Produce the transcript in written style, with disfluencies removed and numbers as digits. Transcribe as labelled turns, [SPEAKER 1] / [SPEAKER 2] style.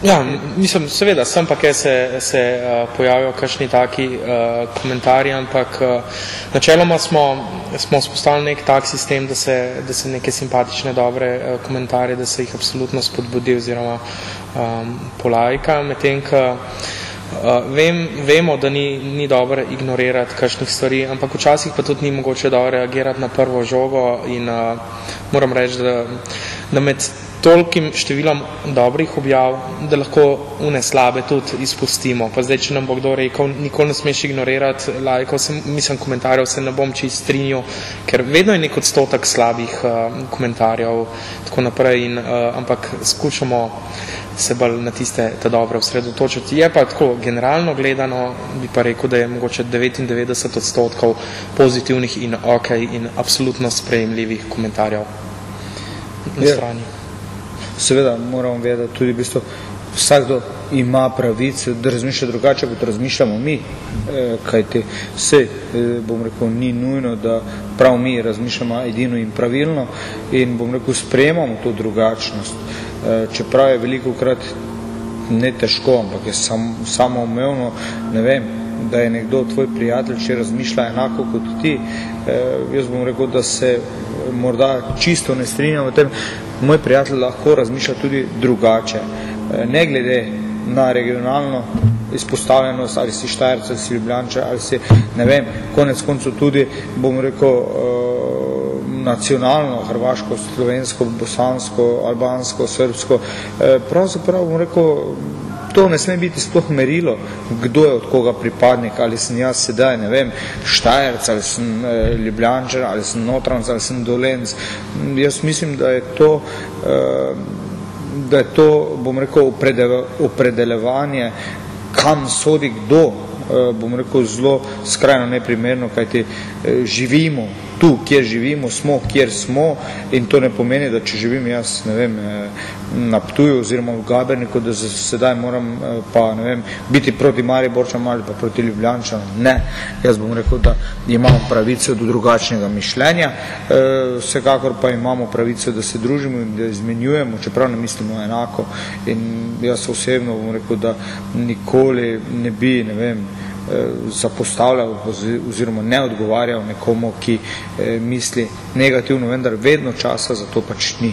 [SPEAKER 1] Ja, mislim, seveda, sem pa kaj se pojavijo kakšni taki komentarji, ampak načeloma smo spostavili nek tak sistem, da se neke simpatične, dobre komentarje, da se jih absolutno spodbudi oziroma polajka, medtem ko vemo, da ni dobro ignorirati kakšnih stvari, ampak včasih pa tudi ni mogoče dobro reagirati na prvo žogo in moram reči, da med tolikim številom dobrih objav, da lahko une slabe tudi izpustimo. Pa zdaj, če nam bo kdo rekel, nikoli ne smeš ignorirati lajkov, komentarjev, se ne bom čisto strinjal, ker vedno je nek odstotek slabih komentarjev, tako naprej, ampak skušamo se bolj na tiste te dobre osredotočiti. Je pa tako, generalno gledano, bi pa rekel, da je mogoče 99% pozitivnih in in absolutno sprejemljivih komentarjev na strani.
[SPEAKER 2] Seveda moramo vedeti tudi v bistvu, vsakdo ima pravice, da razmišlja drugače, kot razmišljamo mi, kajti vse, bom rekel, ni nujno, da prav mi razmišljamo edino in pravilno in, bom rekel, sprejemamo to drugačnost. Čeprav je velikokrat ne težko, ampak je samoumevno, ne vem, da je nekdo tvoj prijatelj, če razmišlja enako kot ti. Jaz bom rekel, da se morda čisto ne strinjam v tem, moj prijatelj lahko razmišlja tudi drugače. Ne glede na regionalno izpostavljenost, ali si Štajerec, ali si Ljubljančan, ali si, ne vem, konec koncev tudi, bom rekel, nacionalno, hrvaško, slovensko, bosansko, albansko, srbsko. Pravzaprav, bom rekel, to ne sme biti sploh merilo, kdo je od koga pripadnik, ali sem jaz sedaj, ne vem, Štajerec, ali sem Ljubljančan, ali sem Notranjec, ali sem Dolenc. Jaz mislim, da je to, bom rekel, opredeljevanje, kam sodi kdo, bom rekel, zelo skrajno neprimerno, kajti živimo tu, kjer živimo, smo, kjer smo in to ne pomeni, da če živim jaz, ne vem, na Ptuju oziroma v Gaberniku, da sedaj moram pa, ne vem, biti proti Mariborčanom ali pa proti Ljubljančanom. Ne, jaz bom rekel, da imamo pravico do drugačnega mišljenja, vsekakor pa imamo pravico, da se družimo in da izmenjujemo, čeprav ne mislimo enako in jaz osebno bom rekel, da nikoli ne bi, ne vem, zapostavljal oziroma ne odgovarjal nekomu, ki misli negativno, vendar vedno časa za to pač ni.